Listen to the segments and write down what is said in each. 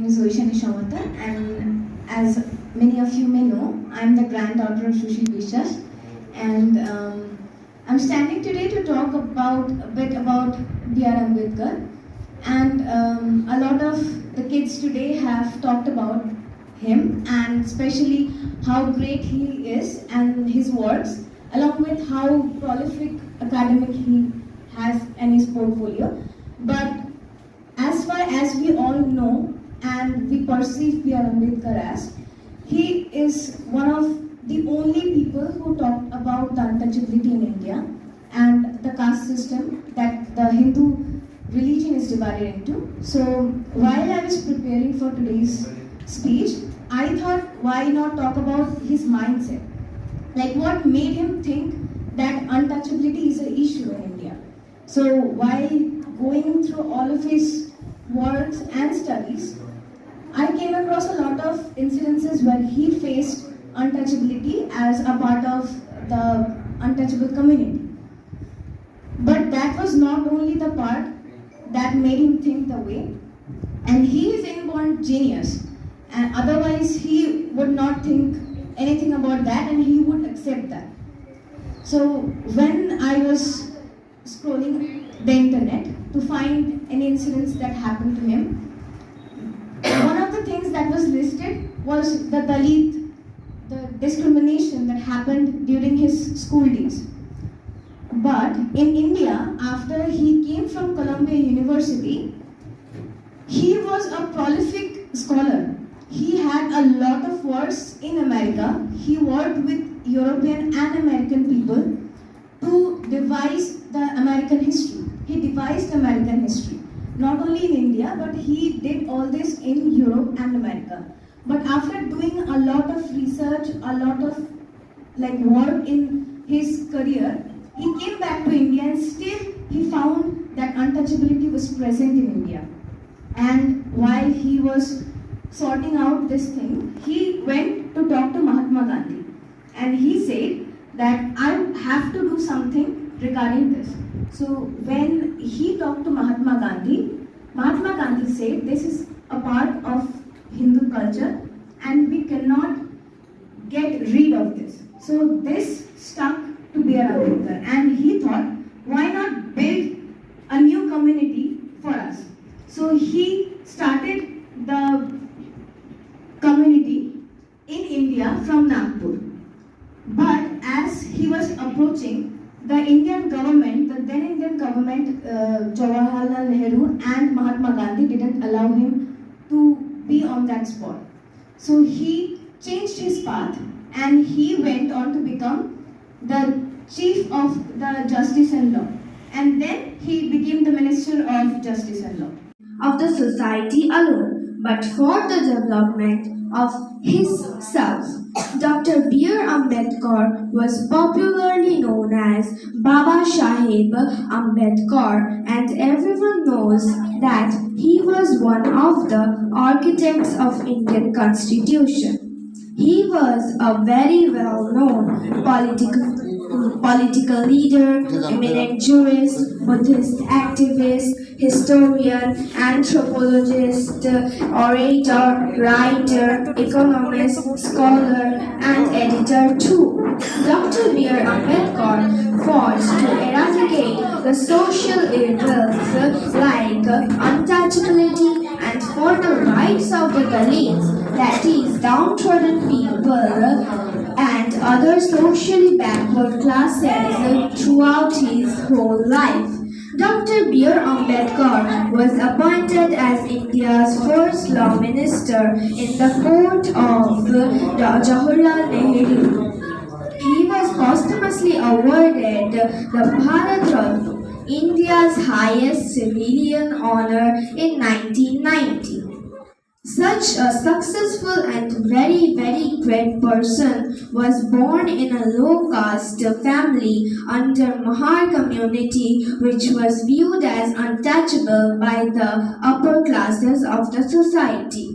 is Subrata, and as many of you may know, I'm the granddaughter of Sushil Vishwas, and I'm standing today to talk about a bit about B.R. Ambedkar, and a lot of the kids today have talked about him, and especially how great he is and his works, along with how prolific academic he has in his portfolio. But as far as we all know and we perceive B.R. Ambedkar as, he is one of the only people who talked about the untouchability in India and the caste system that the Hindu religion is divided into. So while I was preparing for today's speech, I thought, why not talk about his mindset? Like, what made him think that untouchability is an issue in India? So while going through all of his works and studies, I came across a lot of incidences where he faced untouchability as a part of the untouchable community. But that was not only the part that made him think the way, and he is an inborn genius, and otherwise he would not think anything about that and he would accept that. So when I was scrolling the internet to find any incidents that happened to him, one of the things that was listed was the Dalit, the discrimination that happened during his school days. But in India, after he came from Columbia University, he was a prolific scholar. He had a lot of works in America. He worked with European and American people to devise the American history. He devised American history. Not only in India, but he did all this in Europe and America. But after doing a lot of research, a lot of work in his career, he came back to India and still he found that untouchability was present in India. And while he was sorting out this thing, he went to talk to Mahatma Gandhi. And he said that I have to do something regarding this. So when he talked to Mahatma Gandhi said this is a part of Hindu culture and we cannot get rid of this. So this stuck to B.R. Ambedkar, and he thought, why not build a new community for us? So he started the community in India from Nagpur. But as he was approaching, the Indian government, the then Indian government, Jawaharlal Nehru and Mahatma Gandhi didn't allow him to be on that spot. So he changed his path and he went on to become the chief of the Justice and Law. And then he became the Minister of Justice and Law. Of the society alone, but for the development of his self. Dr. B.R. Ambedkar was popularly known as Baba Saheb Ambedkar, and everyone knows that he was one of the architects of Indian Constitution. He was a very well-known political leader, eminent jurist, Buddhist activist, historian, anthropologist, orator, writer, economist, scholar, and editor too. Dr. B.R. Ambedkar fought to eradicate the social evils like untouchability and for the rights of the Dalits, that is, downtrodden people and other socially backward classes throughout his whole life. Dr. B.R. Ambedkar was appointed as India's first law minister in the court of Jawaharlal Nehru. He was posthumously awarded the Bharat Ratna, India's highest civilian honor, in 1990. Such a successful and very, very great person was born in a low-caste family under Mahar community, which was viewed as untouchable by the upper classes of the society.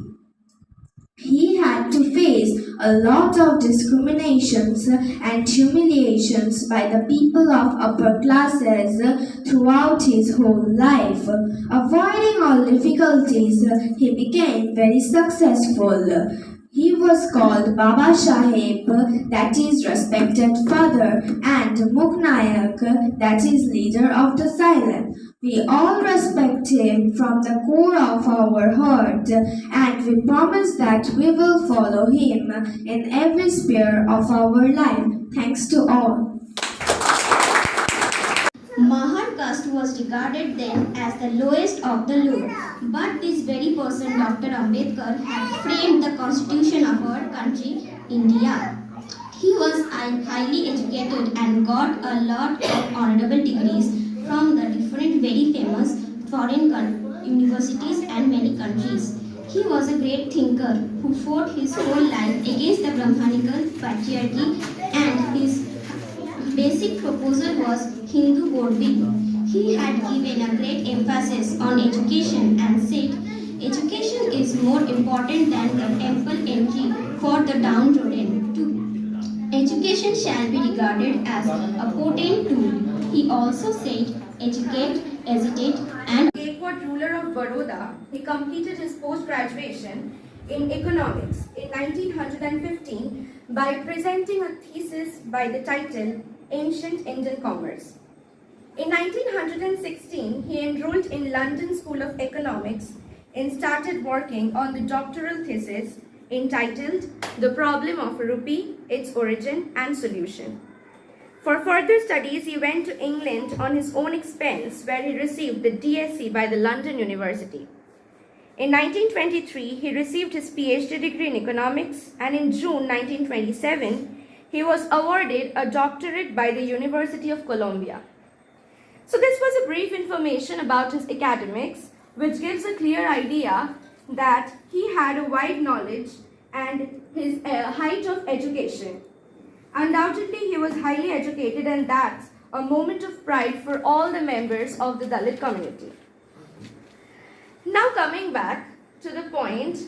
He had to face a lot of discriminations and humiliations by the people of upper classes throughout his whole life. Avoiding all difficulties, he became very successful. He was called Baba Saheb, that is respected father, and Muknayak, that is leader of the silent. We all respect him from the core of our heart, and we promise that we will follow him in every sphere of our life. Thanks to all. Mahar caste was regarded then as the lowest of the low. But this very person, Dr. Ambedkar, had framed the constitution of our country, India. He was highly educated and got a lot of honorable degrees from the different very famous foreign universities and many countries. He was a great thinker who fought his whole life against the Brahmanical patriarchy, and his basic proposal was Hindu board bill. He had given a great emphasis on education and said, education is more important than the temple entry for the downtrodden too. Education shall be regarded as a potent tool. He also said, educate, hesitate, and Gaikwad, ruler of Baroda, he completed his post-graduation in economics in 1915 by presenting a thesis by the title Ancient Indian Commerce. In 1916, he enrolled in London School of Economics and started working on the doctoral thesis entitled The Problem of a Rupee, Its Origin and Solution. For further studies, he went to England on his own expense, where he received the DSc by the London University. In 1923, he received his PhD degree in economics, and in June 1927, he was awarded a doctorate by the University of Columbia. So this was a brief information about his academics, which gives a clear idea that he had a wide knowledge and his height of education. Undoubtedly, he was highly educated, and that's a moment of pride for all the members of the Dalit community. Now coming back to the point,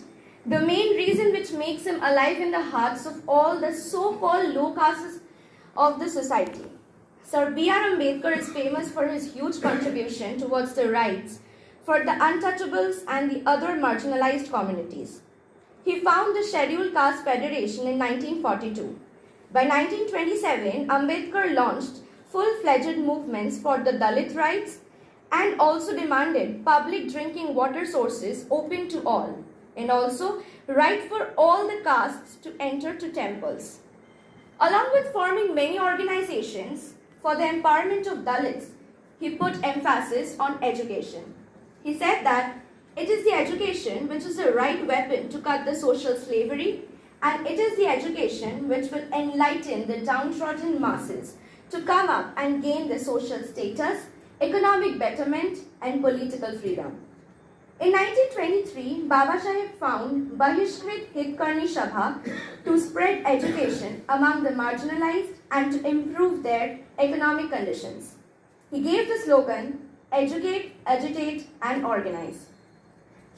the main reason which makes him alive in the hearts of all the so-called low castes of the society. Sir B.R. Ambedkar is famous for his huge contribution towards the rights for the untouchables and the other marginalized communities. He founded the Scheduled Caste Federation in 1942. By 1927, Ambedkar launched full-fledged movements for the Dalit rights and also demanded public drinking water sources open to all, and also right for all the castes to enter to temples. Along with forming many organizations for the empowerment of Dalits, he put emphasis on education. He said that it is the education which is the right weapon to cut the social slavery, and it is the education which will enlighten the downtrodden masses to come up and gain the social status, economic betterment, and political freedom. In 1923, Baba Saheb found Bahishkrit Hitkarni Sabha to spread education among the marginalized and to improve their economic conditions. He gave the slogan, educate, agitate, and organize.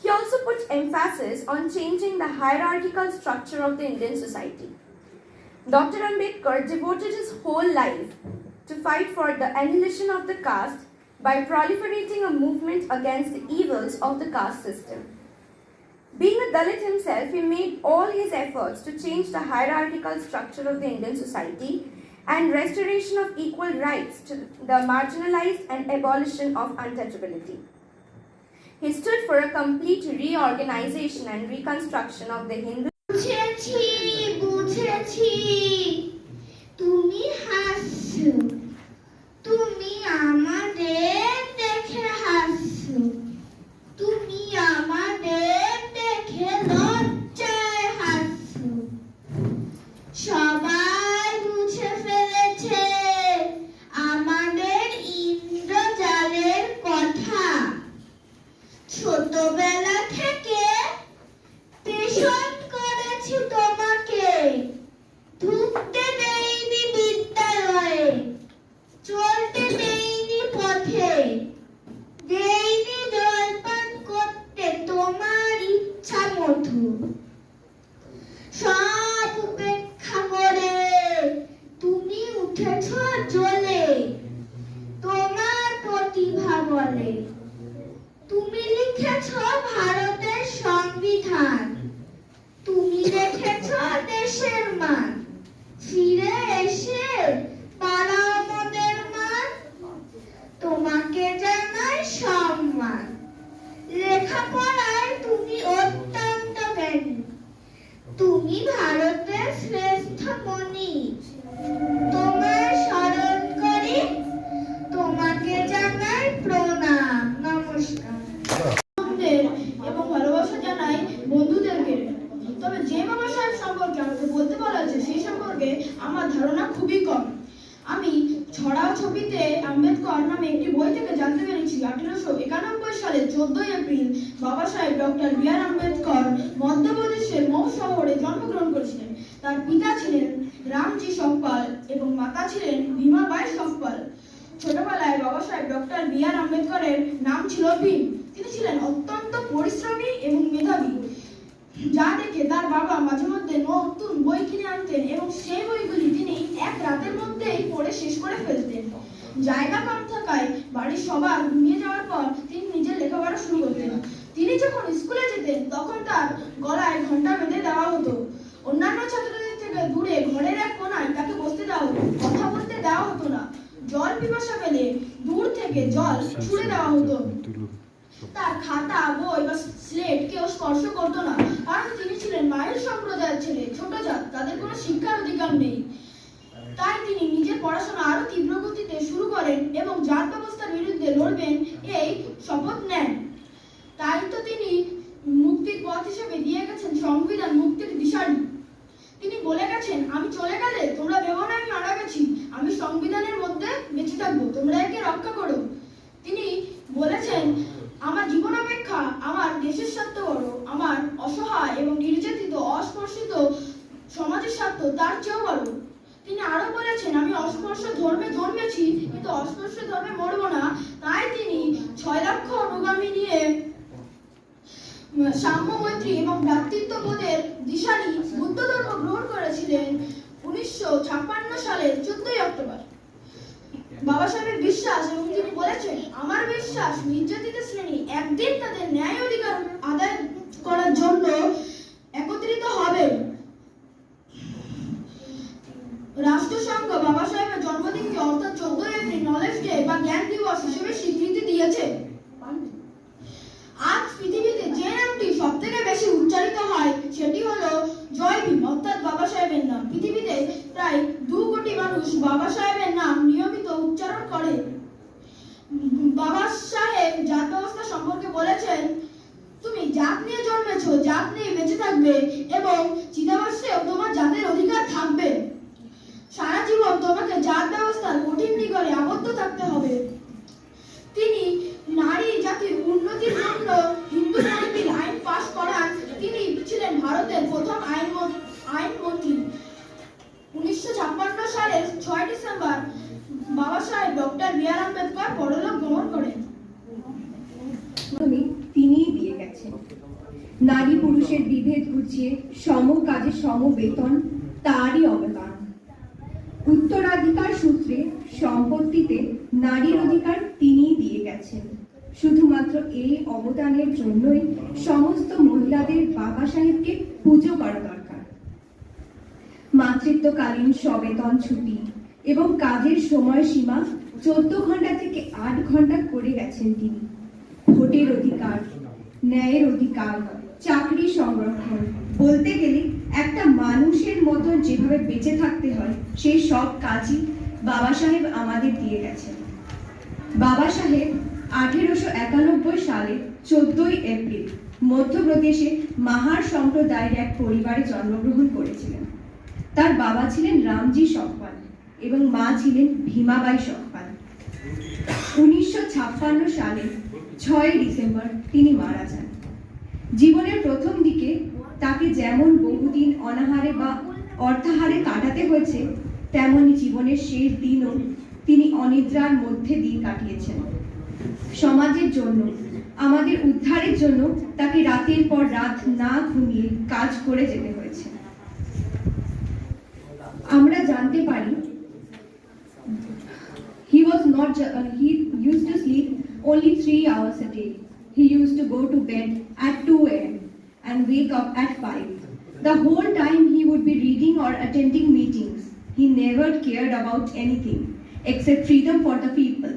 He also put emphasis on changing the hierarchical structure of the Indian society. Dr. Ambedkar devoted his whole life to fight for the annihilation of the caste by proliferating a movement against the evils of the caste system. Being a Dalit himself, he made all his efforts to change the hierarchical structure of the Indian society and restoration of equal rights to the marginalized and abolition of untouchability. He stood for a complete reorganization and reconstruction of the Hindu. তুমি হাসছো, তুমি আমাদের দেখে হাসছো, তুমি আমাদের দেখে লজ্জায় হাসছো। সবাই মুছে ফেলেছে আমাদের ইন্দ্রজালের কথা। ছোটবেলা থেকে পেশন করে উঠেছ জ্বলে, তোমার প্রতিভা বলে। তুমি লিখেছ ভারতের সংবিধান, তুমি রেখেছ দেশের মান, ফিরে এসে পাড়াও আমাদের মান, তোমাকে জানাই সম্মান। লেখাপড়ায় তুমি অত্যন্ত জ্ঞানী, তুমি ভারতের শ্রেষ্ঠ মণি। তোমায় স্মরণ করি, তোমাকে জানাই প্রণাম, নমস্কার। এবং ভালোবাসা জানাই বন্ধুদেরকে। তবে যে বাবা সাহেব সম্পর্কে আমাকে বলতে বলা হয়েছে সেই সম্পর্কে আমার ধারণা খুবই কম। আমি ছড়া ছবিতে আম্বেদকর নামে একটি বই থেকে জানতে পেরেছি 1891 সালে 14 এপ্রিল বাবা সাহেব ডক্টর বি.আর. আম্বেদকর মধ্যপ্রদেশের মৌ শহরে জন্মগ্রহণ করেছিলেন। তার পিতা ছিলেন রামজি শকপাল এবং মাতা ছিলেন ভীমাবাই শকপাল। ছোটবেলায় বাবা সাহেব ডক্টর বি.আর. আম্বেদকরের নাম ছিল ভীম। তিনি ছিলেন অত্যন্ত পরিশ্রমী এবং মেধাবী, যা দেখে তার বাবা মাঝে মধ্যে নতুন বই কিনে আনতেন এবং সেই বইগুলি তিনি এক রাতের মধ্যেই পড়ে শেষ করে ফেলতেন। জায়গা কম থাকায় বাড়ির সবার ঘুমিয়ে যাওয়ার পর তিনি নিজের লেখাপড়া শুরু করতেন। তিনি যখন স্কুলে যেতেন তখন তার গলায় ঘন্টা বেঁধে দেওয়া হতো। অন্যান্য ছাত্রদের থেকে দূরে ঘরের এক কোণায় তাকে বসতে দেওয়া হতো, কথা বলতে দেওয়া হতো না। জল পিপাসা পেলে দূর থেকে জল ছুঁড়ে দেওয়া হতো। তার খাতা, বই বা স্লেট কেউ স্পর্শ করতো না, কারণ তিনি ছিলেন মায়ের সম্প্রদায়ের ছেলে, ছোট জাত, তাদের কোনো শিক্ষার অধিকার নেই। তাই তিনি নিজের পড়াশোনা আরো তীব্র গতিতে শুরু করেন এবং জাত ব্যবস্থার বিরুদ্ধে লড়বেন এই শপথ নেন। তাই তো তিনি মুক্তির পথ হিসেবে দিয়ে গেছেন সংবিধান, মুক্তির দিশারি। তিনি বলে গেছেন, আমি চলে গেলে তোমরা ভেবো না আমি মারা গেছি, আমি সংবিধানের মধ্যে বেঁচে থাকবো, তোমরা একে রক্ষা করো। তিনি বলেছেন, আমার জীবন অপেক্ষা আমার দেশের স্বার্থ বড়, আমার অসহায় এবং নির্যাতিত অস্পর্শিত সমাজের স্বার্থ তার চেয়েও বড়। তিনি আরো বলেছেন, আমি অস্পর্শ ধর্মে জন্মেছি কিন্তু অস্পর্শ ধর্মে মরব না। তাই তিনি 6 লক্ষ অনুগামী নিয়ে সাম্য, মৈত্রী এবং ভ্রাতৃত্ববোধের দিশারি বুদ্ধ ধর্ম গ্রহণ করেছিলেন 1956 সালের 14 অক্টোবর। বাবা সাহেবের বিশ্বাস এবং তিনি বলেছেন, আমার বিশ্বাস নির্যাতিত শ্রেণী একদিন তাদের ন্যায় অধিকার আদায় করার জন্য একত্রিত হবে। রাষ্ট্রসংঘ বাবা সাহেবের জন্মদিনকে অর্থাৎ 14 এপ্রিল নলেজ ডে বা জ্ঞান দিবস হিসেবে স্বীকৃতি দিয়েছে। আজ পৃথিবীতে যে নামটি সব থেকে বেশি উচ্চারিত হয় সেটি হলো জয় ভীম, অর্থাৎ বাবা সাহেবের নাম। পৃথিবীতে প্রায় 2 কোটি মানুষ বাবা সাহেবের নাম নিয়মিত উচ্চারণ করে। বাবা সাহেব জাত ব্যবস্থা সম্পর্কে বলেছেন, তুমি জাত নিয়ে জন্মেছো, জাত নিয়ে বেঁচে থাকবে এবং চিতাবাসেও তোমার জাতের অধিকার থাকবে। সারা জীবন তোমাকে জাত ব্যবস্থার কঠিন নিগড়ে আবদ্ধ থাকতে হবে। তিনি নারী জাতির উন্নতির জন্য হিন্দু নারী আইন পাশ করান। তিনি ছিলেন ভারতের প্রথম আইনমন্ত্রী। 1956 সালের 6 ডিসেম্বর বাবা সাহেব ডক্টর বি.আর. আম্বেদকর পরলোক গমন করেন। তিনিই দিয়ে গেছেন। নারী পুরুষের বিভেদ ঘুচিয়ে সম কাজে সম বেতন তারই অবদান। উত্তরাধিকার সূত্রে সম্পত্তিতে নারীর অধিকার তিনিই দিয়ে গেছেন। শুধুমাত্র এই অবদানের জন্যই সমস্ত মহিলাদের বাবা সাহেবকে পুজো করা দরকার। মাতৃত্বকালীন সবেতন ছুটি এবং কাজের সময়সীমা 14 ঘন্টা থেকে 8 ঘন্টা করে গেছেন তিনি। ভোটের অধিকার, ন্যায়ের অধিকার, চাকরি সংরক্ষণ, বলতে গেলে একটা মানুষের মতো যেভাবে বেঁচে থাকতে হয় সেই সব কাজই বাবা সাহেব আমাদের দিয়ে গেছেন। বাবা সাহেব 1891 সালে 14 এপ্রিল মধ্যপ্রদেশে মাহার সম্প্রদায়ের এক পরিবারে জন্মগ্রহণ করেছিলেন। তার বাবা ছিলেন রামজি শকপাল এবং মা ছিলেন ভীমাবাই শকপাল। 1956 সালে 6 ডিসেম্বর তিনি মারা যান। জীবনের প্রথম দিকে তাকে যেমন বহুদিন অনাহারে বা অর্থাহারে কাটাতে হয়েছে, তেমনি জীবনের শেষ দিনও তিনি অনিদ্রার মধ্যে দিন কাটিয়েছেন। সমাজের জন্য, আমাদের উদ্ধারের জন্য তাকে রাতের পর রাত না ঘুমিয়ে কাজ করে যেতে হয়েছে। আমরা জানতে পারি he used to sleep only 3 hours a day. He used to go to bed at 2 a.m. and wake up at 5. The whole time he would be reading or attending meetings. He never cared about anything except freedom for the people,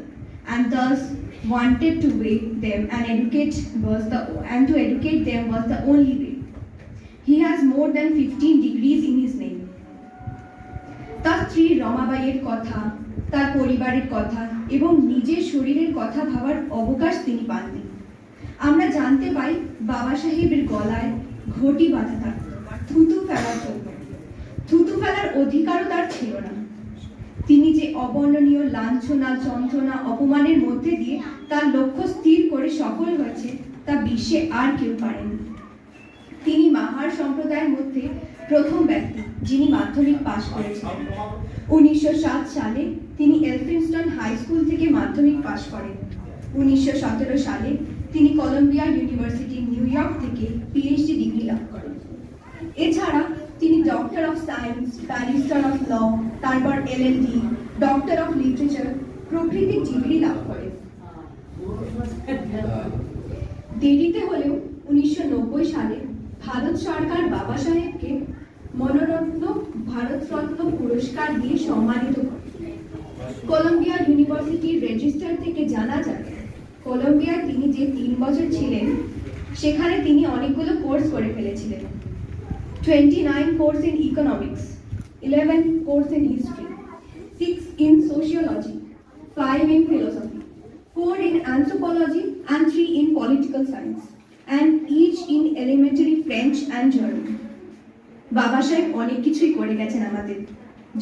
and thus wanted to wake them and to educate them was the only way. He has more than 15 degrees in his name. তার স্ত্রী রমাবাইয়ের কথা, তার পরিবারের কথা এবং নিজের শরীরের কথা ভাবার অবকাশ তিনি পাননি। আমরা জানতে পাই বাবা সাহেবের গলায় ঘটি বাঁধা থাকত থুতু ফেলার জন্য। থুতু ফেলার অধিকারও তার ছিল না। তিনি যে অবর্ণনীয় লাঞ্ছনা, যন্ত্রণা, অপমানের মধ্যে দিয়ে তার লক্ষ্য স্থির করে সফল হয়েছে তা বিশ্বে আর কেউ পারেনি। তিনি মাহার সম্প্রদায়ের মধ্যে প্রথম ব্যক্তি যিনি মাধ্যমিক পাশ করেছিলেন। 1907 সালে তিনি এলফিনস্টন হাই স্কুল থেকে মাধ্যমিক পাশ করেন। 1917 সালে তিনি কলম্বিয়া ইউনিভার্সিটি নিউ ইয়র্ক থেকে পিএইচডি ডিগ্রি লাভ করেন। এছাড়া তিনি doctor of science, barrister of law, তারপর এলএলডি, ডক্টর অফ লিটারেচার প্রভৃতি ডিগ্রি লাভ করেন। দেরিতে হলেও 1990 সালে ভারত সরকার বাবা সাহেবকে মরণোত্তর ভারতরত্ন পুরস্কার দিয়ে সম্মানিত করে। কলম্বিয়া ইউনিভার্সিটির রেজিস্টার থেকে জানা যায় কলম্বিয়ায় তিনি যে 3 বছর ছিলেন সেখানে তিনি অনেকগুলো কোর্স করে ফেলেছিলেন। 29 course in economics, 11 course in history, 6 in sociology, 5 in philosophy, 4 in anthropology and 3 in political science, and each in elementary French and German. বাবা সাহেব অনেক কিছুই করে গেছেন আমাদের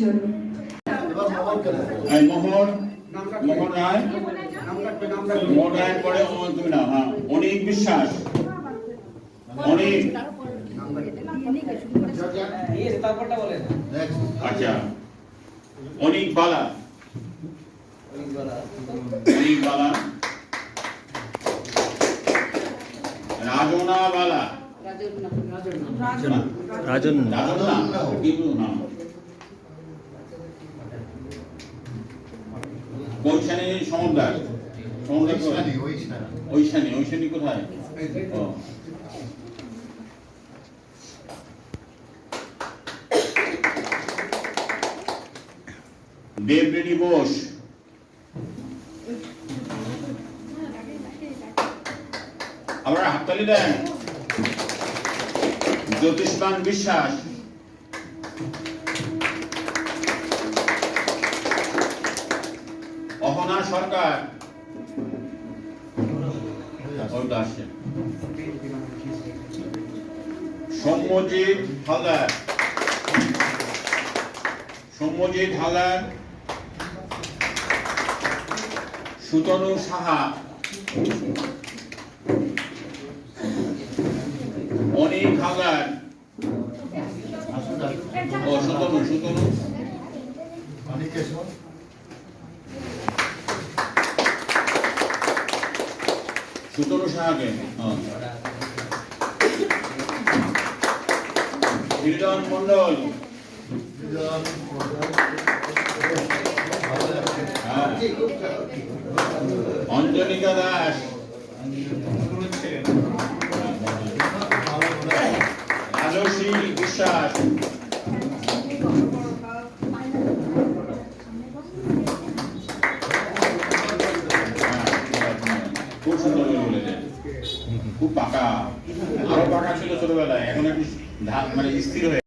জন্য। মোহন রায় পরে তুমি না, হ্যাঁ, অনেক বিশ্বাস, অনেক, আচ্ছা, অনেক বালা, রাজনা বালা, রাজন বৈশানী সমুদ্র ঐশানী কোথায়? দেবরেডি বোস, আবার হাততালি দেন। জ্যোতিষবান বিশ্বাস, অহনা সরকার, সৌম্যজিৎ হালদার, সুতনু সাহা, অনেক হালদার, সুতনু সাহাকে, হিরণ মন্ডল, অঞ্জলিকা দাস, রাজশ্রী বিশ্বাস, খুব সুন্দর বলেছেন, খুব পাকা, আরো পাকা ছিল ছোটবেলায়, এখন একটু মানে স্থির হয়ে